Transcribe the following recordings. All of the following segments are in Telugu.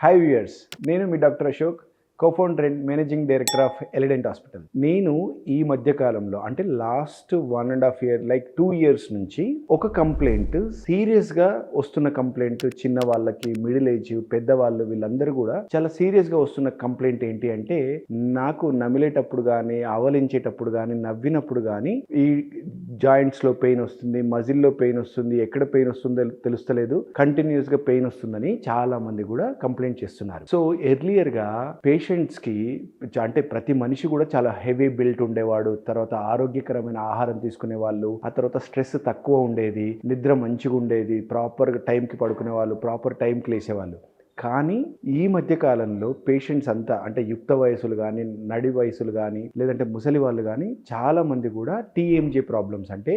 హాయ్ వ్యూయర్స్, నేను మీ doctor Ashok, cofounder and managing director of Elident hospital. నేను ఈ మధ్య కాలంలో అంటే లాస్ట్ 1.5 ఇయర్ లైక్ 2 ఇయర్స్ నుంచి ఒక కంప్లైంట్ సీరియస్గా వస్తున్న కంప్లైంట్, చిన్న వాళ్ళకి, మిడిల్ ఏజ్, పెద్దవాళ్ళు వీళ్ళందరూ కూడా చాలా సీరియస్గా వస్తున్న కంప్లైంట్ ఏంటి అంటే, నాకు నమిలేటప్పుడు కానీ, ఆవలించేటప్పుడు కానీ, నవ్వినప్పుడు కానీ ఈ జాయింట్స్లో పెయిన్ వస్తుంది, మజిల్లో పెయిన్ వస్తుంది, ఎక్కడ పెయిన్ వస్తుందో తెలుస్తలేదు, కంటిన్యూస్గా పెయిన్ వస్తుందని చాలా మంది కూడా కంప్లైంట్ చేస్తున్నారు. సో ఎర్లియర్గా పేషెంట్స్కి అంటే ప్రతి మనిషి కూడా చాలా హెవీ బిల్ట్ ఉండేవాడు, తర్వాత ఆరోగ్యకరమైన ఆహారం తీసుకునే వాళ్ళు, ఆ తర్వాత స్ట్రెస్ తక్కువ ఉండేది, నిద్ర మంచిగా ఉండేది, ప్రాపర్ టైంకి పడుకునే వాళ్ళు, ప్రాపర్ టైంకి లేసేవాళ్ళు. కానీ ఈ మధ్య కాలంలో పేషెంట్స్ అంతా అంటే యుక్త వయసులు కానీ, నడి వయసులు కానీ, లేదంటే ముసలి వాళ్ళు కానీ చాలామంది కూడా టీఎంజే ప్రాబ్లమ్స్ అంటే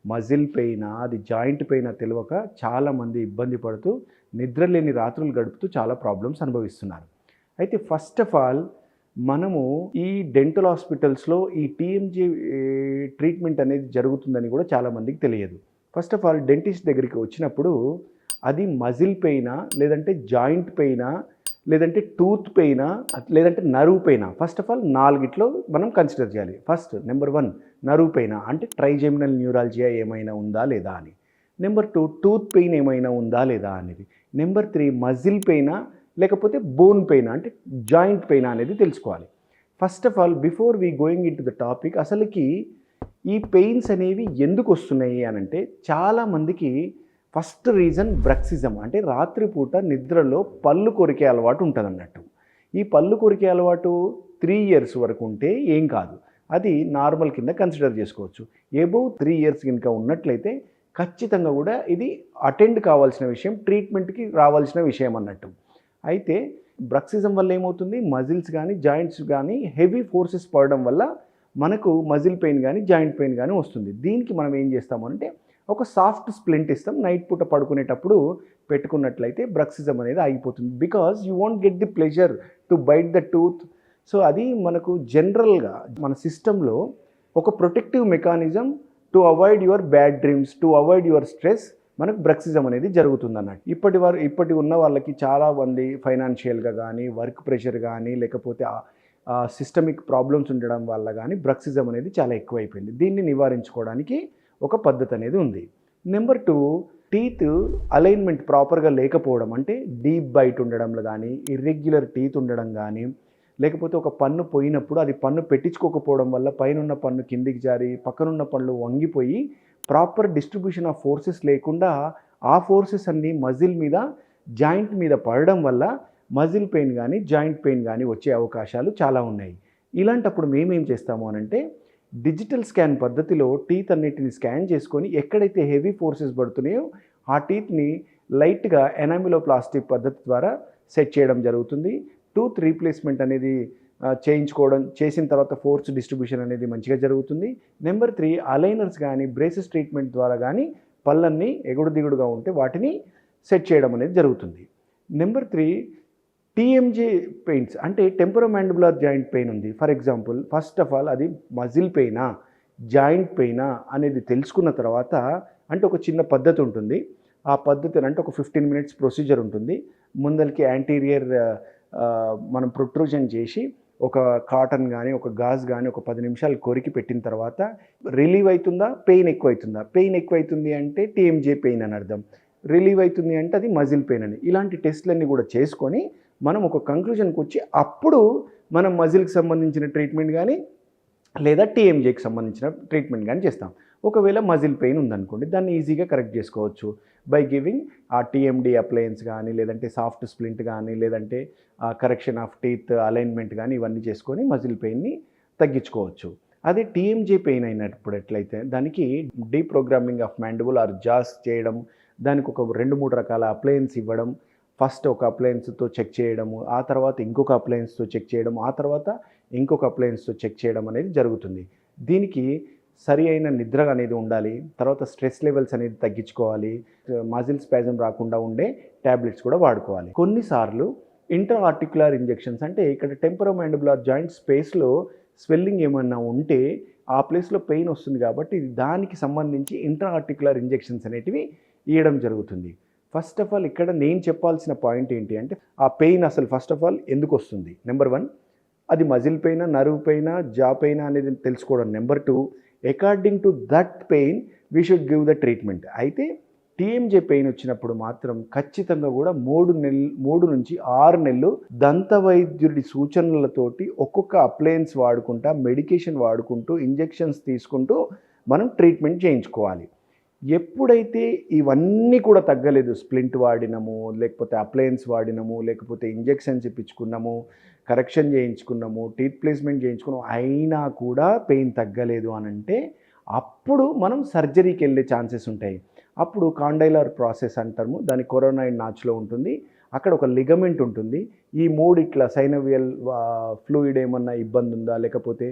మజిల్ పెయిన్, అది జాయింట్ పెయిన్ తెలియక చాలామంది ఇబ్బంది పడుతూ నిద్రలేని రాత్రులు గడుపుతూ చాలా ప్రాబ్లమ్స్ అనుభవిస్తున్నారు. అయితే ఫస్ట్ ఆఫ్ ఆల్ మనము ఈ డెంటల్ హాస్పిటల్స్లో ఈ టీఎంజే ట్రీట్మెంట్ అనేది జరుగుతుందని కూడా చాలామందికి తెలియదు. ఫస్ట్ ఆఫ్ ఆల్ డెంటిస్ట్ దగ్గరికి వచ్చినప్పుడు అది మజిల్ పెయినా, లేదంటే జాయింట్ పెయినా, లేదంటే టూత్ పెయినా, లేదంటే నర్వ్ పెయినా, ఫస్ట్ ఆఫ్ ఆల్ 4 మనం కన్సిడర్ చేయాలి. ఫస్ట్ నెంబర్ 1 నర్వ్ పెయినా అంటే ట్రైజెమినల్ న్యూరాలజియా ఏమైనా ఉందా లేదా అని. నెంబర్ 2 టూత్ పెయిన్ ఏమైనా ఉందా లేదా అనేది. నెంబర్ 3 మజిల్ పెయినా లేకపోతే బోన్ పెయినా అంటే జాయింట్ పెయినా అనేది తెలుసుకోవాలి. First of all before we going in to the topic, అసలుకి ఈ పెయిన్స్ అనేవి ఎందుకు వస్తున్నాయి అని అంటే, చాలామందికి ఫస్ట్ రీజన్ బ్రక్సిజం అంటే రాత్రిపూట నిద్రలో పళ్ళు కొరికే అలవాటు ఉంటుంది అన్నట్టు. ఈ పళ్ళు కొరికే అలవాటు 3 ఇయర్స్ వరకు ఉంటే ఏం కాదు, అది నార్మల్ కింద కన్సిడర్ చేసుకోవచ్చు. ఎబోవ్ 3 ఇయర్స్ కనుక ఉన్నట్లయితే ఖచ్చితంగా కూడా ఇది అటెండ్ కావాల్సిన విషయం, ట్రీట్మెంట్కి రావాల్సిన విషయం అన్నట్టు. అయితే బ్రక్సిజం వల్ల ఏమవుతుంది, మజిల్స్ కానీ జాయింట్స్ కానీ హెవీ ఫోర్సెస్ పడడం వల్ల మనకు మజిల్ పెయిన్ కానీ జాయింట్ పెయిన్ కానీ వస్తుంది. దీనికి మనం ఏం చేస్తామంటే ఒక సాఫ్ట్ స్ప్లింట్ ఇస్తాం, నైట్ పూట పడుకునేటప్పుడు పెట్టుకున్నట్లయితే బ్రక్సిజం అనేది ఆగిపోతుంది. Because you won't get the pleasure to bite the tooth. So అది మనకు జనరల్గా మన సిస్టంలో ఒక protective mechanism to avoid your bad dreams, to avoid your stress, మనకు బ్రక్సిజం అనేది జరుగుతుంది అన్నట్టు. ఇప్పటి ఉన్న వాళ్ళకి చాలామంది ఫైనాన్షియల్గా కానీ, వర్క్ ప్రెషర్ కానీ, లేకపోతే సిస్టమిక్ ప్రాబ్లమ్స్ ఉండడం వల్ల కానీ బ్రక్సిజం అనేది చాలా ఎక్కువైపోయింది. దీన్ని నివారించుకోవడానికి ఒక పద్ధతి అనేది ఉంది. నెంబర్ 2 టీత్ అలైన్మెంట్ ప్రాపర్గా లేకపోవడం అంటే డీప్ బైట్ ఉండడంలో కానీ, ఇర్రెగ్యులర్ టీత్ ఉండడం కానీ, లేకపోతే ఒక పన్ను పోయినప్పుడు అది పన్ను పెట్టించుకోకపోవడం వల్ల పైనున్న పన్ను కిందికి జారి పక్కనున్న పళ్ళు వంగిపోయి ప్రాపర్ డిస్ట్రిబ్యూషన్ ఆఫ్ ఫోర్సెస్ లేకుండా ఆ ఫోర్సెస్ అన్నీ మజిల్ మీద, జాయింట్ మీద పడడం వల్ల మజిల్ పెయిన్ కానీ జాయింట్ పెయిన్ కానీ వచ్చే అవకాశాలు చాలా ఉన్నాయి. ఇలాంటప్పుడు మేమేం చేస్తాము అనంటే, డిజిటల్ స్కాన్ పద్ధతిలో టీత్ అన్నిటిని స్కాన్ చేసుకొని ఎక్కడైతే హెవీ ఫోర్సెస్ పడుతున్నాయో ఆ టీత్ని లైట్గా ఎనామిలోప్లాస్టిక్ పద్ధతి ద్వారా సెట్ చేయడం జరుగుతుంది. టూత్ రీప్లేస్మెంట్ అనేది చేసిన తర్వాత ఫోర్స్ డిస్ట్రిబ్యూషన్ అనేది మంచిగా జరుగుతుంది. నెంబర్ 3 అలైనర్స్ కానీ, బ్రేసెస్ ట్రీట్మెంట్ ద్వారా కానీ పళ్ళన్నీ ఎగుడు దిగుడుగా ఉంటే వాటిని సెట్ చేయడం అనేది జరుగుతుంది. నెంబర్ 3 టీఎంజే పెయిన్స్ అంటే టెంపరోమాండిబులర్ జాయింట్ పెయిన్ ఉంది. For example first of all అది మజిల్ పెయినా, జాయింట్ పెయినా అనేది తెలుసుకున్న తర్వాత అంటే ఒక చిన్న పద్ధతి ఉంటుంది. ఆ పద్ధతి అంటే ఒక 15 మినిట్స్ ప్రొసీజర్ ఉంటుంది. ముందరికి యాంటీరియర్ మనం ప్రొట్రూజన్ చేసి ఒక కాటన్ కానీ, ఒక గాజ్ కానీ ఒక 10 నిమిషాలు కొరికి పెట్టిన తర్వాత రిలీవ్ అవుతుందా, పెయిన్ ఎక్కువైతుందా. పెయిన్ ఎక్కువైతుంది అంటే టీఎంజే పెయిన్ అని అర్థం, రిలీవ్ అవుతుంది అంటే అది మజిల్ పెయిన్ అని. ఇలాంటి టెస్ట్లన్నీ కూడా చేసుకొని మనం ఒక కంక్లూజన్కి వచ్చి అప్పుడు మనం మజిల్కి సంబంధించిన ట్రీట్మెంట్ కానీ లేదా టీఎంజేకి సంబంధించిన ట్రీట్మెంట్ కానీ చేస్తాం. ఒకవేళ మజిల్ పెయిన్ ఉందనుకోండి, దాన్ని ఈజీగా కరెక్ట్ చేసుకోవచ్చు బై గివింగ్ ఆ టీఎండి అప్లయన్స్ కానీ, లేదంటే సాఫ్ట్ స్ప్లింట్ కానీ, లేదంటే కరెక్షన్ ఆఫ్ టీత్ అలైన్మెంట్ కానీ ఇవన్నీ చేసుకొని మజిల్ పెయిన్ని తగ్గించుకోవచ్చు. అదే టీఎంజే పెయిన్ అయినప్పుడు ఎట్లయితే దానికి డీప్రోగ్రామింగ్ ఆఫ్ మ్యాండిబుల్ ఆర్ జాస్ చేయడం, దానికి ఒక 2-3 రకాల అప్లయన్స్ ఇవ్వడం, ఫస్ట్ ఒక అప్లయన్స్తో చెక్ చేయడము, ఆ తర్వాత ఇంకొక అప్లయన్స్తో చెక్ చేయడం, ఆ తర్వాత ఇంకొక అప్లయన్స్తో చెక్ చేయడం అనేది జరుగుతుంది. దీనికి సరి అయిన నిద్ర అనేది ఉండాలి, తర్వాత స్ట్రెస్ లెవెల్స్ అనేది తగ్గించుకోవాలి, మజిల్ స్పాజం రాకుండా ఉండే ట్యాబ్లెట్స్ కూడా వాడుకోవాలి. కొన్నిసార్లు ఇంట్రా ఆర్టిక్యులర్ ఇంజెక్షన్స్ అంటే ఇక్కడ టెంపరోమాండిబులర్ జాయింట్ స్పేస్లో స్వెల్లింగ్ ఏమన్నా ఉంటే ఆ ప్లేస్లో పెయిన్ వస్తుంది కాబట్టి దానికి సంబంధించి ఇంట్రా ఆర్టిక్యులర్ ఇంజెక్షన్స్ అనేటివి ఇవ్వడం జరుగుతుంది. ఫస్ట్ ఆఫ్ ఆల్ ఇక్కడ నేను చెప్పాల్సిన పాయింట్ ఏంటి అంటే ఆ పెయిన్ అసలు ఫస్ట్ ఆఫ్ ఆల్ ఎందుకు వస్తుంది, నెంబర్ 1 అది మజిల్ పెయినా, నర్వ్ పెయినా, జా పెయినా అనేది తెలుసుకోవడం. Number 2 according to that pain we should give the treatment. అయితే టీఎంజే పెయిన్ వచ్చినప్పుడు మాత్రం ఖచ్చితంగా కూడా 3 నుంచి 6 నెలలు దంత వైద్యుడి సూచనలతోటి ఒక్కొక్క అప్లయన్స్ వాడుకుంటా, మెడికేషన్ వాడుకుంటూ, ఇంజెక్షన్స్ తీసుకుంటూ మనం ట్రీట్మెంట్ చేయించుకోవాలి. ఎప్పుడైతే ఇవన్నీ కూడా తగ్గలేదు, స్ప్లింట్ వాడినము, లేకపోతే అప్లయన్స్ వాడినము, లేకపోతే ఇంజెక్షన్స్ ఇప్పించుకున్నాము, కరెక్షన్ చేయించుకున్నాము, టీత్ ప్లేస్మెంట్ చేయించుకున్నాము, అయినా కూడా పెయిన్ తగ్గలేదు అని అంటే అప్పుడు మనం సర్జరీకి వెళ్ళే ఛాన్సెస్ ఉంటాయి. అప్పుడు కాండైలర్ ప్రాసెస్ అంటాము, దాని కొరోనాయిడ్ నాచ్లో ఉంటుంది. అక్కడ ఒక లిగమెంట్ ఉంటుంది. ఈ 3 ఇట్లా సైనోవియల్ ఫ్లూయిడ్ ఏమన్నా ఇబ్బంది ఉందా, లేకపోతే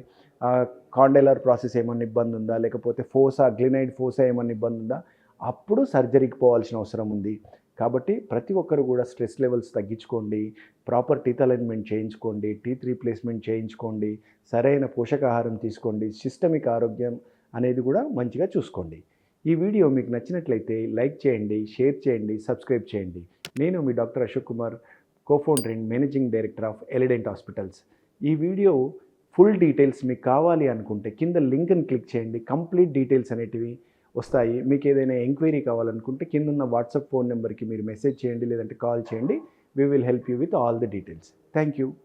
కాండైలర్ ప్రాసెస్ ఏమన్నా ఇబ్బంది ఉందా, లేకపోతే ఫోసా, గ్లినైడ్ ఫోసా ఏమన్నా ఇబ్బంది ఉందా, అప్పుడు సర్జరీకి పోవాల్సిన అవసరం ఉంది. కాబట్టి ప్రతి ఒక్కరు కూడా స్ట్రెస్ లెవెల్స్ తగ్గించుకోండి, ప్రాపర్ టీత్ అలైన్మెంట్ చేయించుకోండి, టీత్ రీప్లేస్మెంట్ చేయించుకోండి, సరైన పోషకాహారం తీసుకోండి, సిస్టమిక్ ఆరోగ్యం అనేది కూడా మంచిగా చూసుకోండి. ఈ వీడియో మీకు నచ్చినట్లయితే లైక్ చేయండి, షేర్ చేయండి, సబ్స్క్రైబ్ చేయండి. నేను మీ doctor Ashok Kumar, cofounder and managing director of Elident hospitals. ఈ వీడియో ఫుల్ డీటెయిల్స్ మీకు కావాలి అనుకుంటే కింద లింక్ని క్లిక్ చేయండి, కంప్లీట్ డీటెయిల్స్ అనేటివి వస్తాయి. మీకు ఏదైనా ఎంక్వైరీ కావాలనుకుంటే కింద ఉన్న వాట్సాప్ ఫోన్ నెంబర్కి మీరు మెసేజ్ చేయండి, లేదంటే కాల్ చేయండి. We will help you with all the details. Thank you.